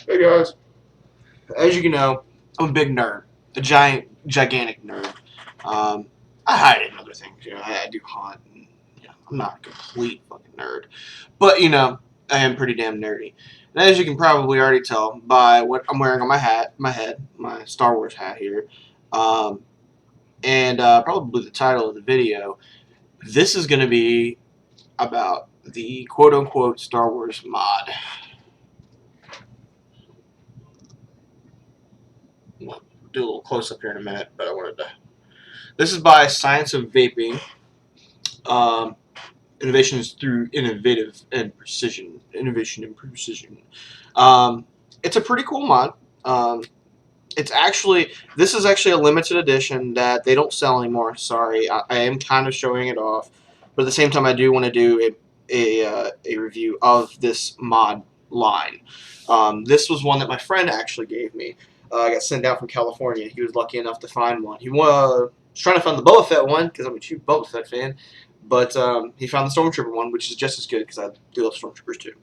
Hey guys, as you can know, I'm a big nerd, a gigantic nerd. Um, I hide it in other things, I do hunt, and I'm not a complete fucking nerd, but I am pretty damn nerdy. And as you can probably already tell by what I'm wearing on my head, my Star Wars hat here, um, and probably the title of the video, this is going to be about the quote-unquote Star Wars mod. We'll do a little close-up here in a minute, but I wanted to. This is by Science of Vaping. Um, Innovations through innovative and precision. Innovation and precision. Um, it's a pretty cool mod. This is actually a limited edition that they don't sell anymore. Sorry, I am kind of showing it off, but at the same time, I do want to do a review of this mod line. This was one that my friend actually gave me. I got sent down from California. He was lucky enough to find one. He was trying to find the Boba Fett one because I'm a huge Boba Fett fan, but he found the Stormtrooper one, which is just as good because I do love Stormtroopers too.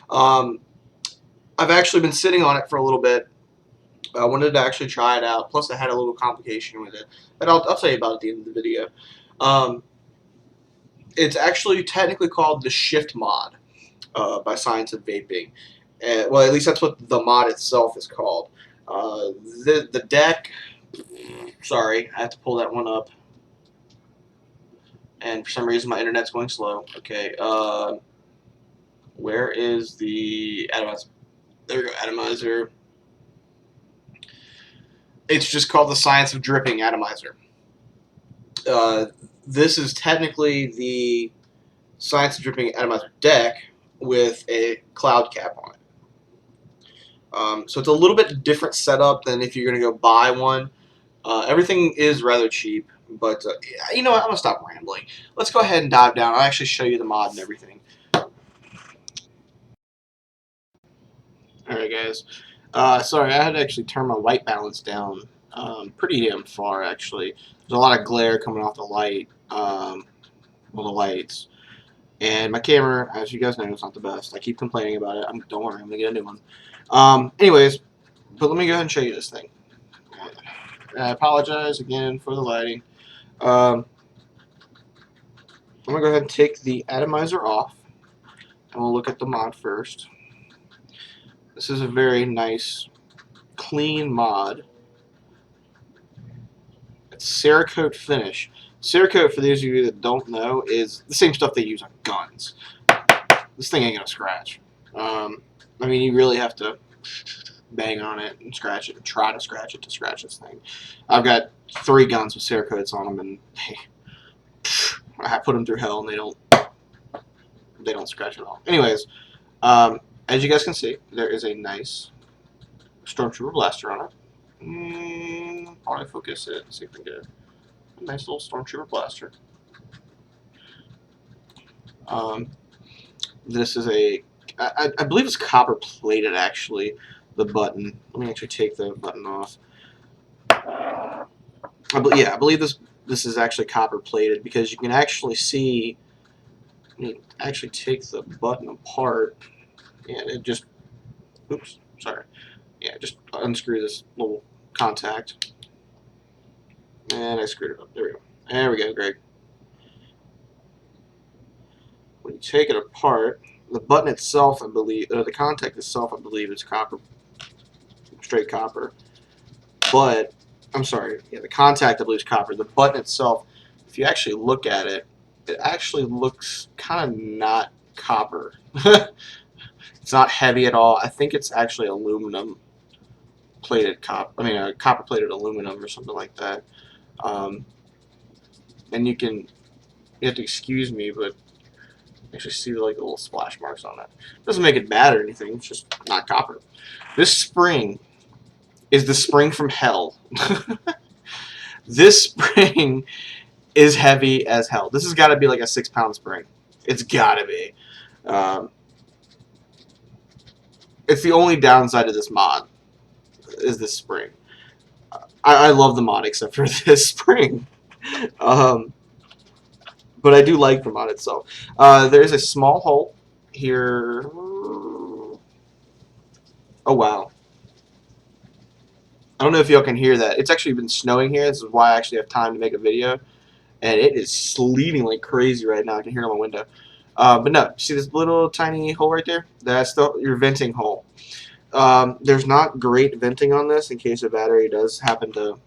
Um, I've actually been sitting on it for a little bit. I wanted to actually try it out. Plus, I had a little complication with it that I'll tell you about at the end of the video. It's actually technically called the Shift mod by Science of Vaping. Well, at least that's what the mod itself is called. The deck, sorry, I have to pull that one up. And for some reason, my internet's going slow. Okay, where is the Atomizer? There we go, Atomizer. It's just called the Science of Dripping Atomizer. This is technically the Science of Dripping Atomizer deck with a cloud cap on it. So it's a little bit different setup than if you're going to go buy one. Everything is rather cheap, but you know what? I'm going to stop rambling. Let's go ahead and dive down. I'll actually show you the mod and everything. Alright guys, sorry, I had to actually turn my white balance down pretty damn far actually. There's a lot of glare coming off the light, well the lights, and my camera, as you guys know, is not the best. I keep complaining about it. Don't worry, I'm going to get a new one. Anyways, but let me go ahead and show you this thing. I apologize again for the lighting. I'm going to go ahead and take the atomizer off, and we'll look at the mod first. This is a very nice, clean mod. It's Cerakote finish. Cerakote, for those of you that don't know, is the same stuff they use on guns. This thing ain't gonna scratch. I mean, you really have to bang on it and scratch it and try to scratch it to scratch this thing. I've got 3 guns with Cerakotes on them, and I put them through hell, and they don't scratch at all. Anyways, as you guys can see, there is a nice Stormtrooper blaster on it. Probably focus it, see if we can get a nice little Stormtrooper blaster. This is I believe it's copper plated actually, the button. Let me actually take the button off. I believe this is actually copper plated because you can actually see, actually take the button apart and it just, oops, sorry. Yeah, just unscrew this little contact. And I screwed it up. There we go. There we go, great. When you take it apart, the button itself, I believe, or the contact itself, I believe, is copper, straight copper. But, I'm sorry, yeah, the contact, I believe, is copper. The button itself, if you actually look at it, it actually looks kind of not copper. It's not heavy at all. I think it's actually aluminum plated copper plated aluminum or something like that. And you have to excuse me, but you actually see like the little splash marks on it. Doesn't make it bad or anything. It's just not copper. This spring is the spring from hell. This spring is heavy as hell. This has got to be like a 6-pound spring. It's got to be. It's the only downside of this mod is this spring. I love the mod except for this spring. but I do like the mod itself. There's a small hole here. Oh wow. I don't know if y'all can hear that. It's actually been snowing here. This is why I actually have time to make a video. And it is sleeting like crazy right now. I can hear it on my window. But no, see this little tiny hole right there? That's your venting hole. There's not great venting on this in case a battery does happen to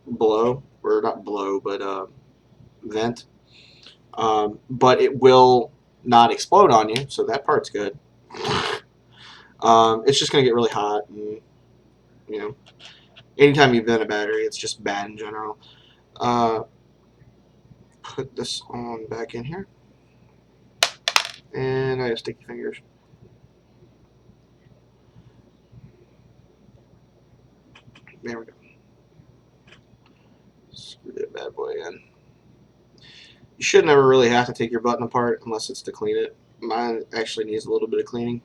blow. Or not blow, but vent. But it will not explode on you, so that part's good. It's just going to get really hot. And, you know, anytime you vent a battery, it's just bad in general. Put this on back in here. And I have sticky fingers. There we go. Screw that bad boy in. You should never really have to take your button apart unless it's to clean it. Mine actually needs a little bit of cleaning.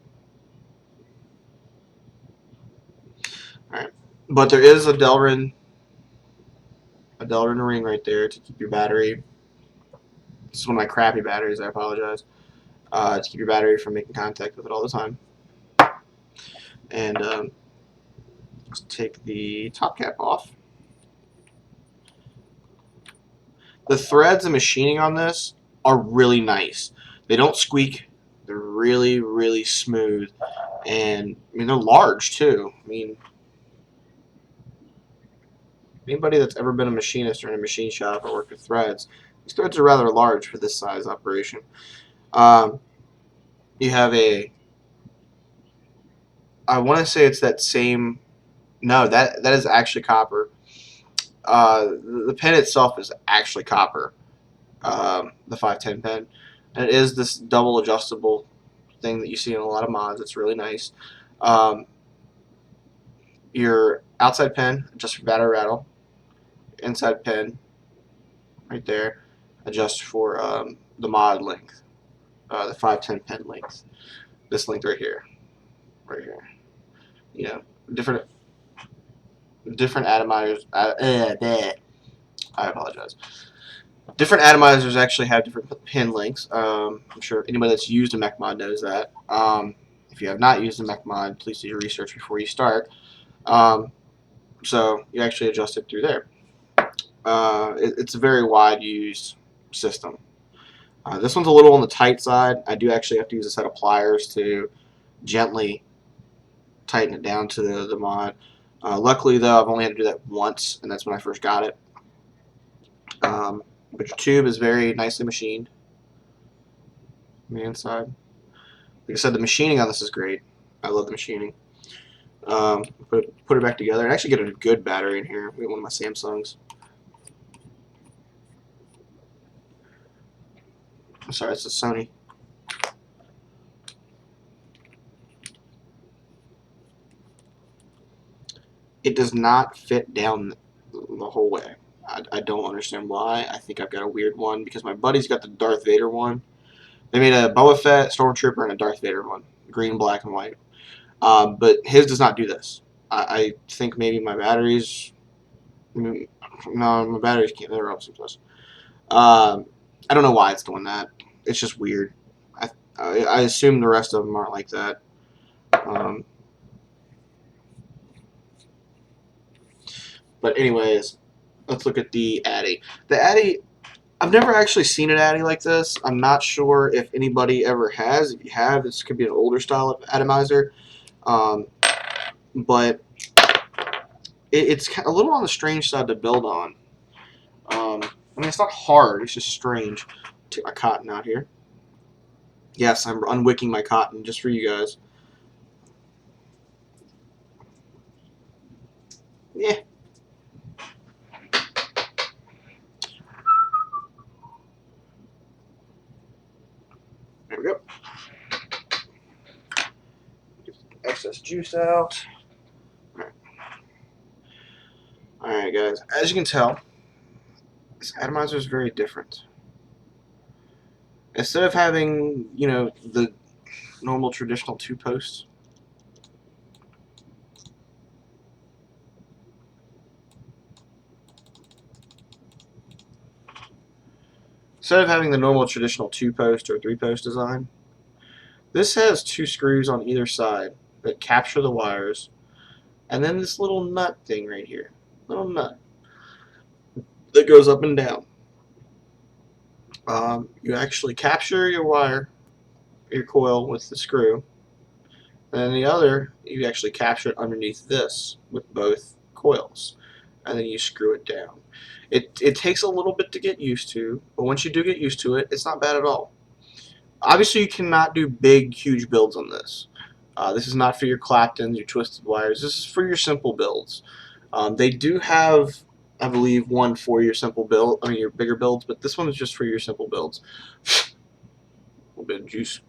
Alright. But there is a Delrin ring right there to keep your battery. This is one of my crappy batteries, I apologize. To keep your battery from making contact with it all the time. And let's take the top cap off. The threads and machining on this are really nice. They don't squeak. They're really, really smooth. And, I mean, they're large, too. I mean, anybody that's ever been a machinist or in a machine shop or worked with threads, these threads are rather large for this size operation. You have I want to say it's that same, no, that is actually copper. The pin itself is actually copper, the 510 pin. And it is this double adjustable thing that you see in a lot of mods. It's really nice. Your outside pin, just for battery rattle. Inside pin, right there, adjust for the mod length, the 510 pin length. This length right here, You know, different atomizers. I apologize. Different atomizers actually have different pin lengths. I'm sure anybody that's used a mech mod knows that. If you have not used a mech mod, please do your research before you start. So you actually adjust it through there. It's a very wide used system. This one's a little on the tight side. I do actually have to use a set of pliers to gently tighten it down to the mod. Luckily, though, I've only had to do that once, and that's when I first got it. But your tube is very nicely machined on the inside. Like I said, the machining on this is great. I love the machining. Put it back together and actually get a good battery in here. We got one of my Samsungs. I'm sorry, it's a Sony. It does not fit down the whole way. I don't understand why. I think I've got a weird one because my buddy's got the Darth Vader one. They made a Boba Fett, Stormtrooper, and a Darth Vader one. Green, black, and white. But his does not do this. I think maybe my batteries... No, my batteries can't. They're up someplace. I don't know why it's doing that. It's just weird. I assume the rest of them aren't like that. But anyways, let's look at the Addy. The Addy, I've never actually seen an Addy like this. I'm not sure if anybody ever has. If you have, this could be an older style of atomizer. But it's a little on the strange side to build on. I mean, it's not hard. It's just strange. Take my cotton out here. Yes, I'm unwicking my cotton just for you guys. Yeah. There we go. Get excess juice out. Alright, guys. As you can tell, this atomizer is very different. Instead of having, you know, the normal traditional two posts, Instead of having the normal traditional 2-post or 3-post design, this has 2 screws on either side that capture the wires, and then this little nut thing right here, little nut that goes up and down. You actually capture your wire, your coil with the screw, and then the other you actually capture it underneath this with both coils, and then you screw it down. It takes a little bit to get used to, but once you do get used to it, it's not bad at all. Obviously, you cannot do big, huge builds on this. This is not for your Claptons, your twisted wires. This is for your simple builds. They do have, I believe, one for your simple build, I mean your bigger builds, but this one is just for your simple builds. A little bit of juice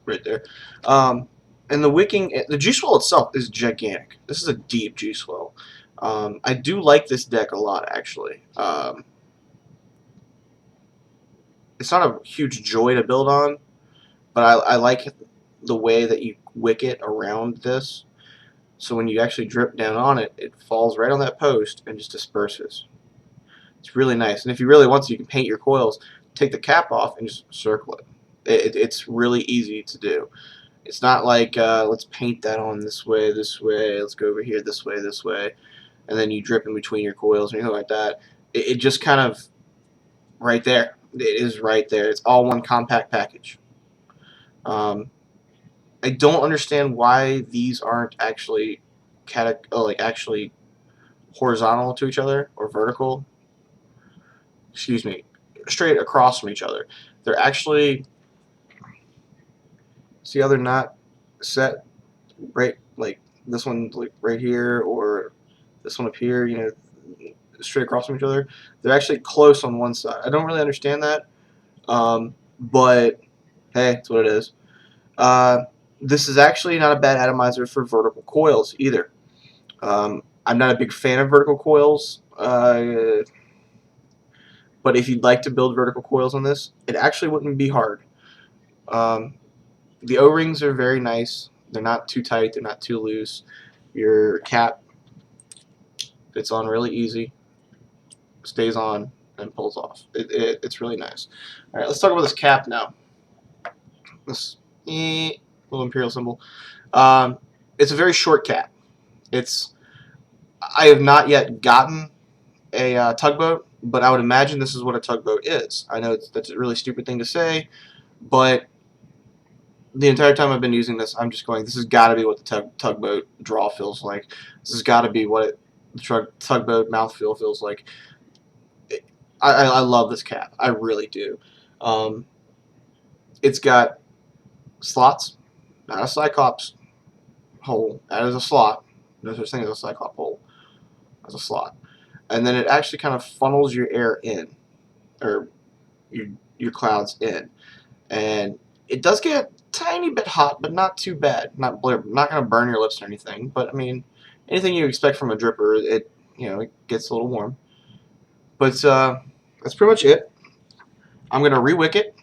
right there. And the wicking, the juice well itself is gigantic. This is a deep juice well. I do like this deck a lot, actually. It's not a huge joy to build on, but I like the way that you wick it around this. So when you actually drip down on it, it falls right on that post and just disperses. It's really nice. And if you really want to, you can paint your coils, take the cap off, and just circle it. It's really easy to do. It's not like, let's paint that on this way, let's go over here, this way, and then you drip in between your coils or anything like that. It just kind of, right there. It is right there. It's all one compact package. I don't understand why these aren't actually actually horizontal to each other or vertical. Excuse me, straight across from each other. They're actually, see how they're not set right, like this one like right here or this one up here, you know, straight across from each other. They're actually close on one side. I don't really understand that, but hey, it's what it is. This is actually not a bad atomizer for vertical coils either. I'm not a big fan of vertical coils, but if you'd like to build vertical coils on this, it actually wouldn't be hard. The O-rings are very nice. They're not too tight. They're not too loose. Your cap fits on really easy, stays on, and pulls off. It's really nice. All right, let's talk about this cap now. This little imperial symbol. It's a very short cap. I have not yet gotten a tugboat, but I would imagine this is what a tugboat is. I know that's a really stupid thing to say, but the entire time I've been using this, I'm just going, this has got to be what the tugboat draw feels like. This has got to be what the tugboat mouthfeel feels like. I love this cap. I really do. It's got slots, not a Cyclops hole. That is a slot. No such thing as a Cyclops hole. That's a slot. And then it actually kind of funnels your air in, or your clouds in. And it does get a tiny bit hot, but not too bad. Not going to burn your lips or anything. But I mean, anything you expect from a dripper, it gets a little warm. But that's pretty much it. I'm going to re-wick it.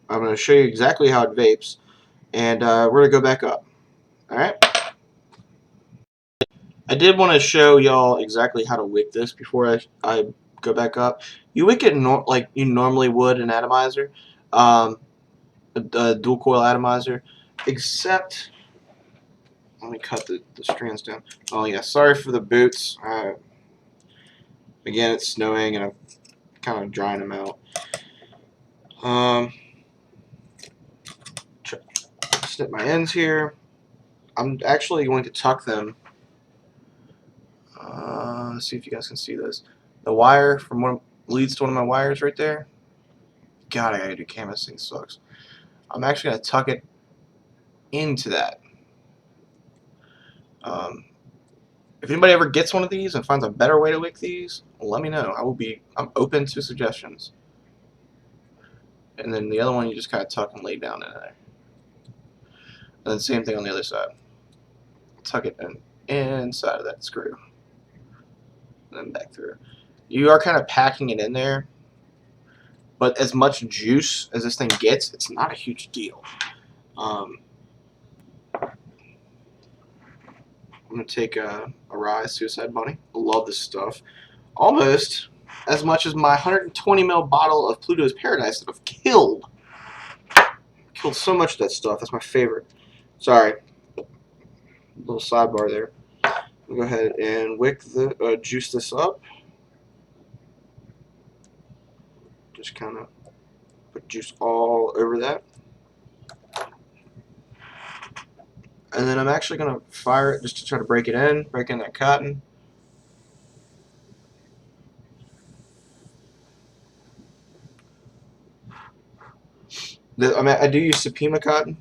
I'm going to show you exactly how it vapes, and we're going to go back up. All right. I did want to show y'all exactly how to wick this before I go back up. You wick it like you normally would an atomizer, a dual coil atomizer, except, let me cut the strands down. Oh yeah, sorry for the boots. Again, it's snowing and I'm kind of drying them out. Snip my ends here. I'm actually going to tuck them. Let's see if you guys can see this. The wire from leads to one of my wires right there. God, I gotta do camera. This thing sucks. I'm actually gonna tuck it into that. If anybody ever gets one of these and finds a better way to wick these, let me know. I'm open to suggestions. And then the other one you just kind of tuck and lay down in there. And then same thing on the other side. Tuck it inside of that screw. And then back through. You are kind of packing it in there, but as much juice as this thing gets, it's not a huge deal. I'm going to take a Rise Suicide Bunny. I love this stuff. Almost as much as my 120 ml bottle of Pluto's Paradise that I've killed. Killed so much of that stuff. That's my favorite. Sorry. Little sidebar there. I'll go ahead and juice this up. Just kind of put juice all over that. And then I'm actually going to fire it just to try to break in that cotton. I do use Supima cotton.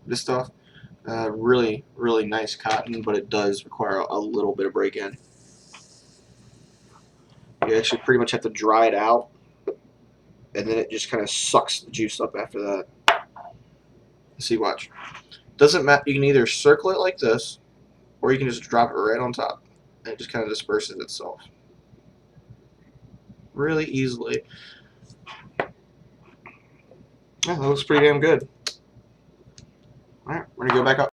This stuff. Really, really nice cotton, but it does require a little bit of break-in. You actually pretty much have to dry it out, and then it just kind of sucks the juice up after that. See, watch. Doesn't matter. You can either circle it like this, or you can just drop it right on top, and it just kind of disperses itself really easily. Yeah, that looks pretty damn good. All right, we're gonna go back up.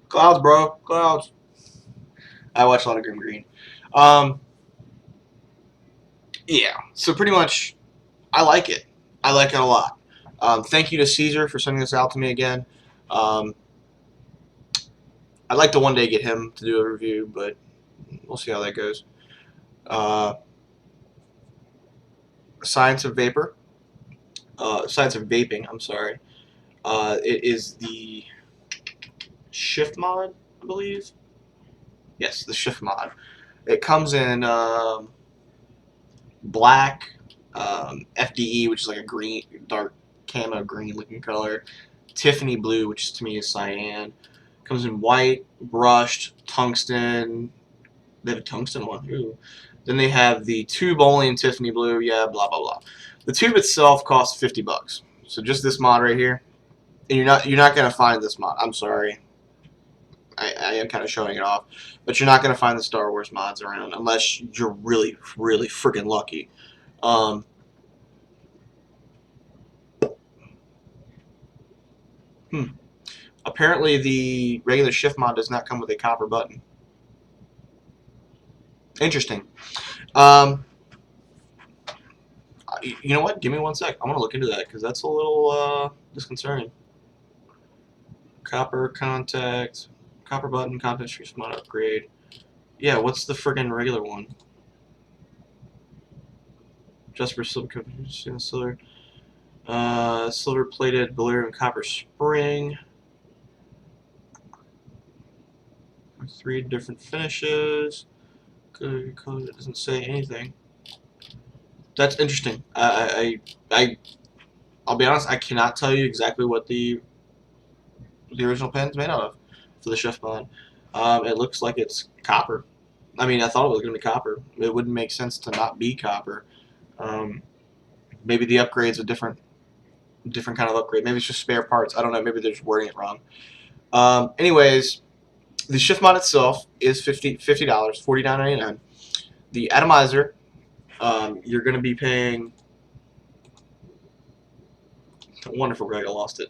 Clouds, bro, clouds. I watch a lot of Grim Green. Yeah, so pretty much, I like it. I like it a lot. Thank you to Caesar for sending this out to me again. I'd like to one day get him to do a review, but we'll see how that goes. Science of Vaping. I'm sorry. It is the Shift mod, I believe. Yes, the Shift mod. It comes in black, FDE, which is like a green, dark camo green looking color. Tiffany blue, which to me is cyan. Comes in white, brushed, tungsten. They have a tungsten one. Ooh. Then they have the tube only in Tiffany blue. Yeah, blah blah blah. The tube itself costs $50. So just this mod right here, and you're not gonna find this mod. I'm sorry. I am kind of showing it off, but you're not gonna find the Star Wars mods around unless you're really really freaking lucky. Apparently, the regular Shift mod does not come with a copper button. Interesting. You know what? Give me 1 sec. I want to look into that because that's a little disconcerting. Copper contact, copper button, content Shift mod upgrade. Yeah, what's the friggin' regular one? Just for silver, silver plated beryllium copper spring. 3 different finishes. Good code. It doesn't say anything. That's interesting. I'll be honest. I cannot tell you exactly what the original pen's made out of for the Shift mod. It looks like it's copper. I mean, I thought it was going to be copper. It wouldn't make sense to not be copper. Maybe the upgrade's a different kind of upgrade. Maybe it's just spare parts. I don't know. Maybe they're just wording it wrong. Anyways, the Shift mod itself is $50, $49.99. The Atomizer, you're going to be paying. Wonderful, Greg. I lost it.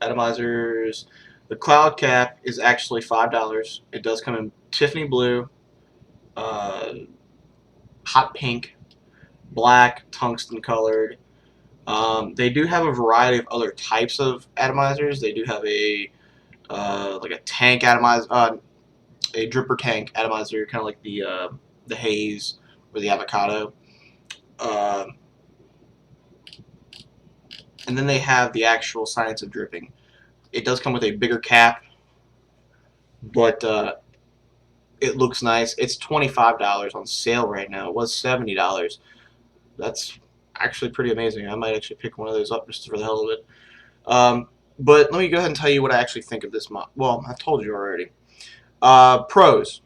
Atomizers. The Cloud Cap is actually $5. It does come in Tiffany blue, hot pink, black, tungsten colored. They do have a variety of other types of atomizers. They do have a like a tank atomizer, a dripper tank atomizer, kind of like the haze or the avocado. And then they have the actual science of dripping. It does come with a bigger cap, but it looks nice. It's $25 on sale right now. It was $70. That's actually pretty amazing. I might actually pick one of those up just for the hell of it. But let me go ahead and tell you what I actually think of this mod. Well, I told you already. Pros.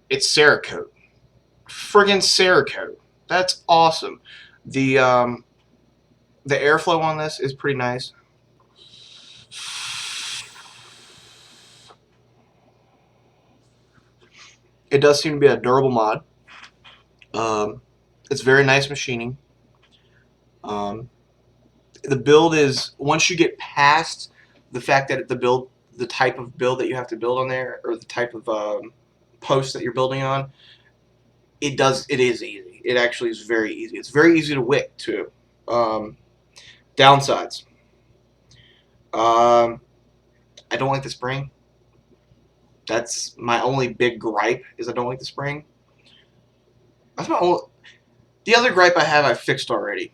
It's Cerakote. Friggin' Cerakote. That's awesome. The airflow on this is pretty nice. It does seem to be a durable mod. It's very nice machining. the build is, once you get past the fact that the type of build that you have to build on there, or the type of post that you're building on, it is easy. It actually is very easy. It's very easy to wick too. Um, Downsides. I don't like the spring. That's my only big gripe, is I don't like the spring. That's my only. The other gripe I have, I fixed already.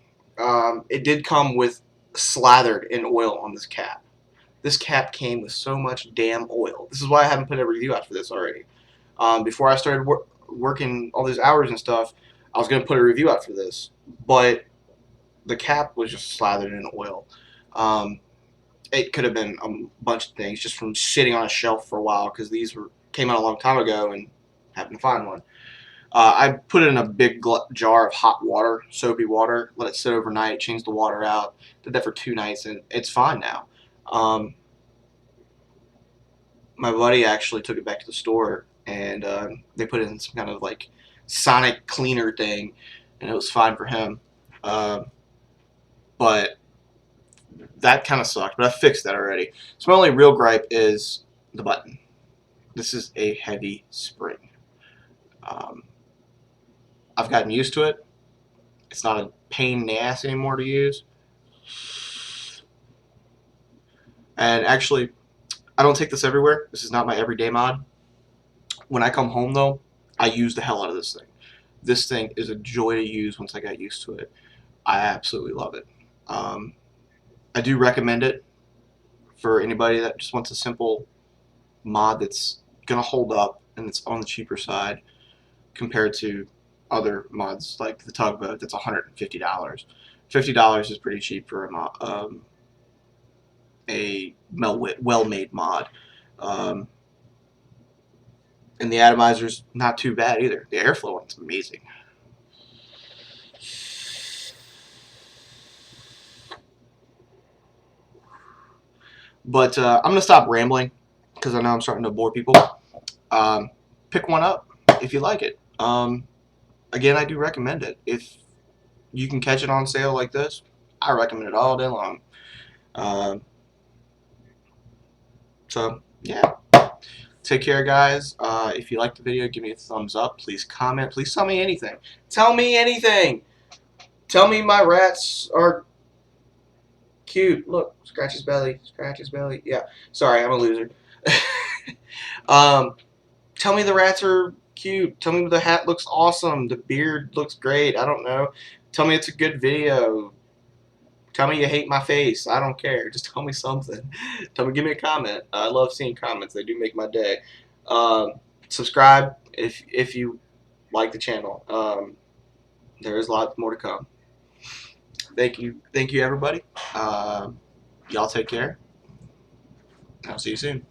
It did come with slathered in oil on this cap. This cap came with so much damn oil. This is why I haven't put a review out for this already. Before I started working all these hours and stuff, I was going to put a review out for this, but the cap was just slathered in oil. It could have been a bunch of things just from sitting on a shelf for a while, because came out a long time ago and happened to find one. I put it in a big jar of hot water, soapy water, let it sit overnight, changed the water out, did that for 2 nights, and it's fine now. My buddy actually took it back to the store, and they put it in some kind of like sonic cleaner thing, and it was fine for him. But that kind of sucked, but I fixed that already. So my only real gripe is the button. This is a heavy spring. I've gotten used to it. It's not a pain in the ass anymore to use. And actually, I don't take this everywhere. This is not my everyday mod. When I come home, though, I use the hell out of this thing. This thing is a joy to use once I got used to it. I absolutely love it. I do recommend it for anybody that just wants a simple mod that's going to hold up and it's on the cheaper side compared to other mods like the tugboat that's $150. $50 is pretty cheap for a well-made mod. And the Atomizer's not too bad either. The airflow one's amazing. But I'm going to stop rambling because I know I'm starting to bore people. Pick one up if you like it. Again, I do recommend it. If you can catch it on sale like this, I recommend it all day long. So, yeah. Take care, guys. If you liked the video, give me a thumbs up. Please comment. Please tell me anything. Tell me anything. Tell me my rats are cute. Look, scratch his belly. Scratch his belly. Yeah. Sorry, I'm a loser. Tell me the rats are cute. Tell me the hat looks awesome. The beard looks great. I don't know. Tell me it's a good video. Tell me you hate my face. I don't care. Just tell me something. Give me a comment. I love seeing comments. They do make my day. Subscribe if you like the channel. There is lots more to come. Thank you everybody. Y'all take care. I'll see you soon.